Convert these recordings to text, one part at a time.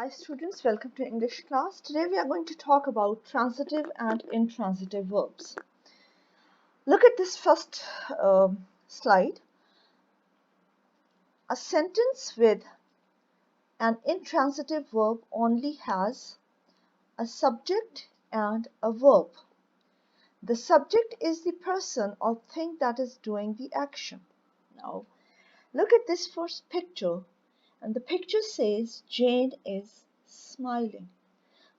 Hi students, welcome to English class. Today we are going to talk about transitive and intransitive verbs. Look at this first slide. A sentence with an intransitive verb only has a subject and a verb. The subject is the person or thing that is doing the action. Now, look at this first picture, and the picture says Jane is smiling.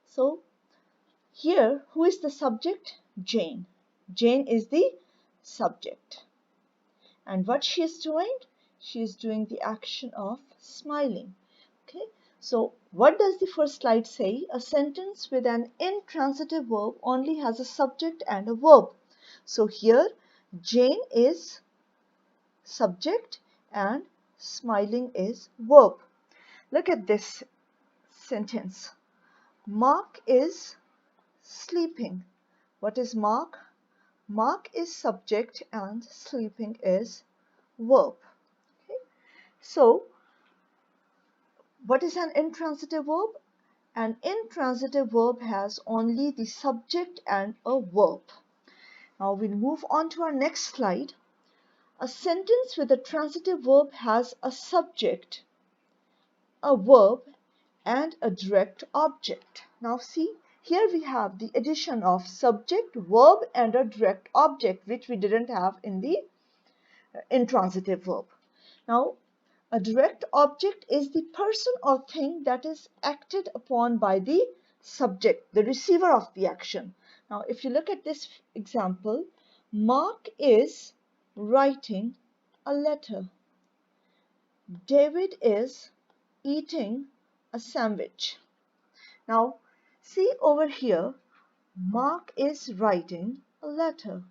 So, here, who is the subject? Jane. Jane is the subject. And what she is doing? She is doing the action of smiling. Okay. So, what does the first slide say? A sentence with an intransitive verb only has a subject and a verb. So, here, Jane is subject and smiling is verb. Look at this sentence. Mark is sleeping. What is Mark? Mark is subject and sleeping is verb. Okay. So, what is an intransitive verb? An intransitive verb has only the subject and a verb. Now, we'll move on to our next slide. A sentence with a transitive verb has a subject, a verb, and a direct object. Now, see, here we have the addition of subject, verb, and a direct object, which we didn't have in the intransitive verb. Now, a direct object is the person or thing that is acted upon by the subject, the receiver of the action. Now, if you look at this example, Mark is writing a letter. David is eating a sandwich. Now, see over here, Mark is writing a letter.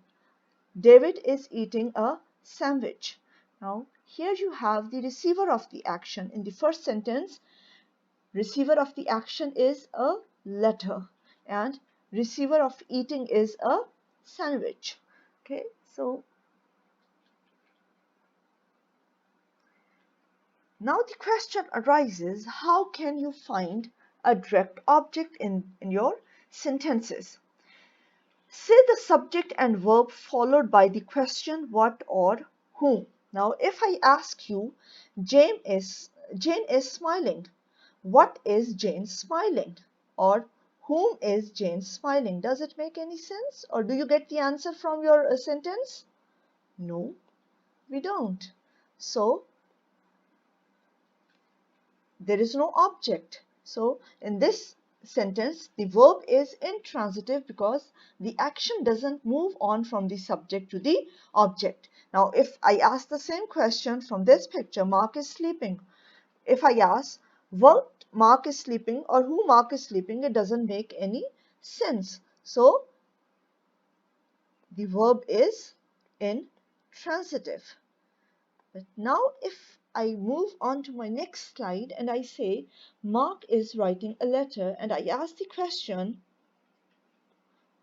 David is eating a sandwich. Now, here you have the receiver of the action. In the first sentence, receiver of the action is a letter and receiver of eating is a sandwich. Okay, so now the question arises, how can you find a direct object in your sentences? Say the subject and verb followed by the question what or whom. Now, if I ask you, Jane is smiling. What is Jane smiling? Or whom is Jane smiling? Does it make any sense? Or do you get the answer from your sentence? No, we don't. So, there is no object. So, in this sentence, the verb is intransitive because the action doesn't move on from the subject to the object. Now, if I ask the same question from this picture, Mark is sleeping. If I ask what Mark is sleeping or who Mark is sleeping, it doesn't make any sense. So, the verb is intransitive. But now if I move on to my next slide and I say Mark is writing a letter and I ask the question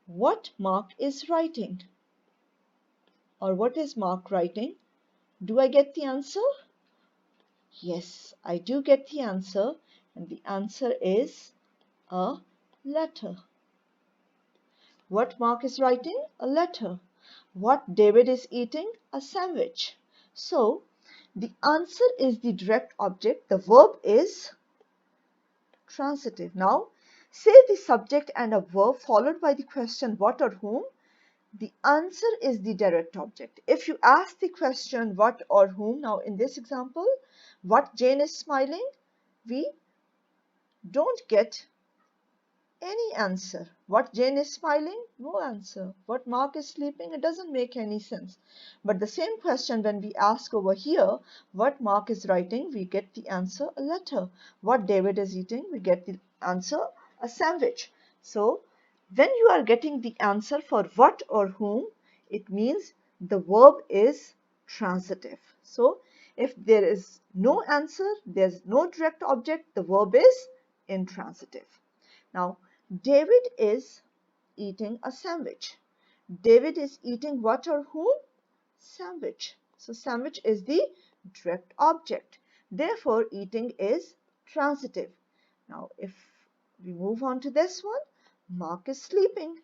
what Mark is writing or what is Mark writing, do I get the answer? Yes, I do get the answer, and the answer is a letter. What Mark is writing? A letter. What David is eating? A sandwich. So, the answer is the direct object. The verb is transitive. Now, say the subject and a verb followed by the question what or whom. The answer is the direct object. If you ask the question what or whom, now in this example, what Jane is smiling, we don't get any answer. What Jane is smiling? No answer. What Mark is sleeping? It doesn't make any sense. But the same question when we ask over here, what Mark is writing, we get the answer, a letter. What David is eating, we get the answer, a sandwich. So, when you are getting the answer for what or whom, it means the verb is transitive. So, if there is no answer, there's no direct object, the verb is intransitive. Now, David is eating a sandwich. David is eating what or whom? Sandwich. So, sandwich is the direct object. Therefore, eating is transitive. Now, if we move on to this one, Mark is sleeping.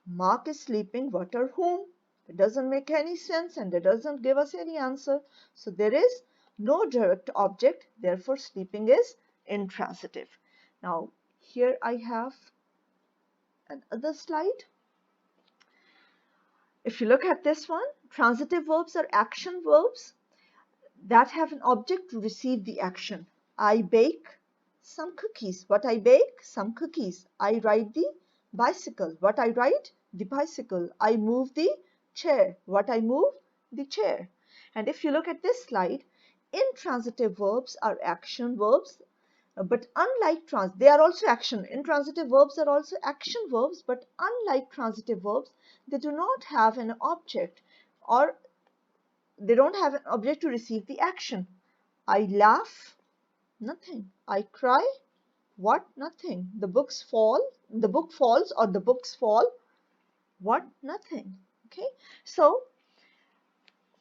Mark is sleeping, what or whom? It doesn't make any sense and it doesn't give us any answer. So there is no direct object, therefore sleeping is intransitive. Now, here I have another slide. If you look at this one, transitive verbs are action verbs that have an object to receive the action. I bake some cookies. What I bake? Some cookies. I ride the bicycle. What I ride? The bicycle. I move the chair. What I move? The chair. And if you look at this slide, intransitive verbs are action verbs, but unlike they are also action. Intransitive verbs are also action verbs, but unlike transitive verbs, they do not have an object, or they don't have an object to receive the action. I laugh, nothing. I cry, what? Nothing. The book falls, or the books fall, what? Nothing. Okay, so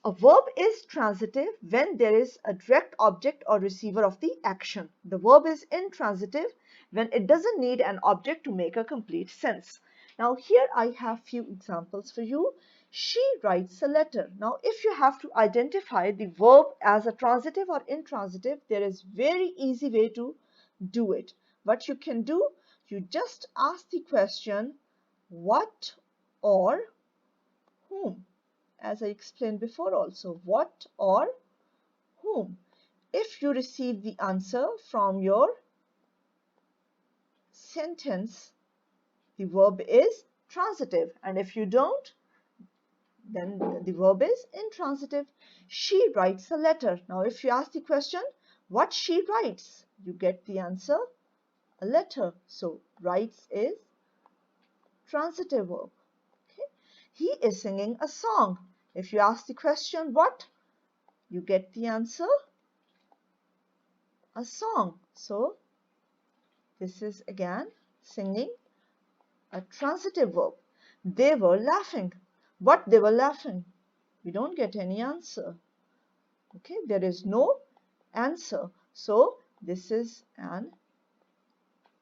a verb is transitive when there is a direct object or receiver of the action. The verb is intransitive when it doesn't need an object to make a complete sense. Now here I have few examples for you. She writes a letter. Now if you have to identify the verb as a transitive or intransitive, there is very easy way to do it. What you can do, you just ask the question, what or whom? As I explained before also, what or whom. If you receive the answer from your sentence, the verb is transitive, and if you don't, then the verb is intransitive. She writes a letter. Now if you ask the question, what she writes, you get the answer, a letter. So writes is transitive verb. Okay. He is singing a song. If you ask the question, what, you get the answer, a song. So this is again singing, a transitive verb. They were laughing. What they were laughing? We don't get any answer. Okay, there is no answer. So this is an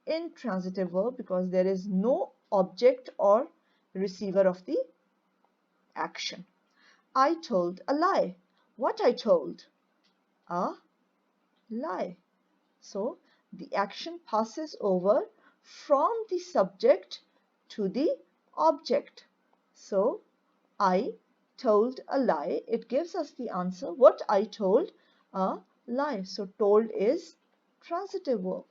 intransitive verb because there is no object or receiver of the action. I told a lie. What I told? A lie. So the action passes over from the subject to the object. So I told a lie. It gives us the answer. What I told? A lie. So told is transitive verb.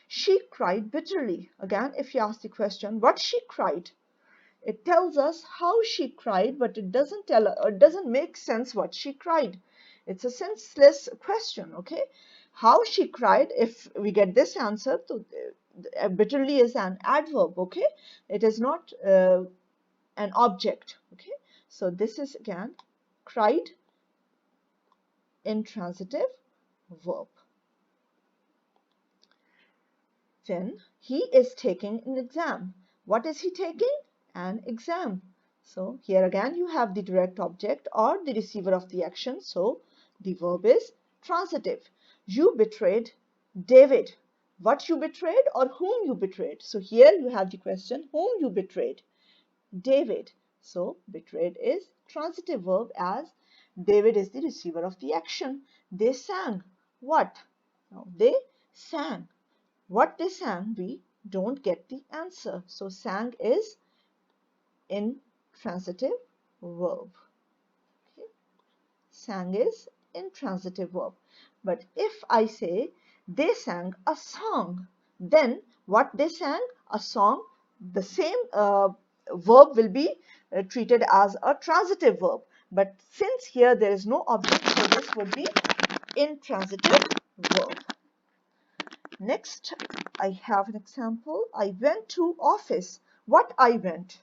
She cried bitterly. Again, if you ask the question, what she cried? It tells us how she cried, but it doesn't tell, or it doesn't make sense what she cried. It's a senseless question, okay? How she cried, if we get this answer, to bitterly is an adverb, okay? It is not an object, okay? So this is again cried, intransitive verb. Then he is taking an exam. What is he taking? An exam. So here again you have the direct object or the receiver of the action. So the verb is transitive. You betrayed David. What you betrayed or whom you betrayed? So here you have the question, whom you betrayed? David. So betrayed is transitive verb as David is the receiver of the action. They sang. What? Now they sang. What they sang, we don't get the answer. So sang is intransitive verb. Okay. Sang is intransitive verb. But if I say they sang a song, then what they sang, a song, the same verb will be treated as a transitive verb. But since here there is no object, so this would be intransitive verb. Next, I have an example. I went to office. What I went?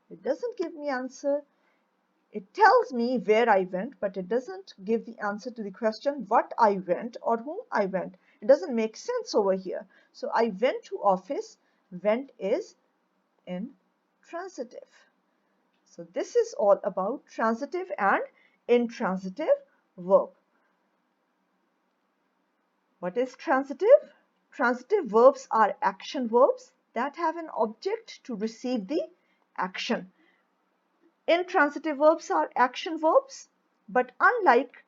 It doesn't give me answer. It tells me where I went, but it doesn't give the answer to the question what I went or whom I went. It doesn't make sense over here. So I went to office. Went is intransitive. So this is all about transitive and intransitive verb. What is transitive? Transitive verbs are action verbs that have an object to receive the action. Intransitive verbs are action verbs, but unlike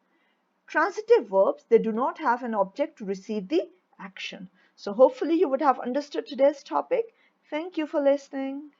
transitive verbs, they do not have an object to receive the action. So hopefully you would have understood today's topic. Thank you for listening.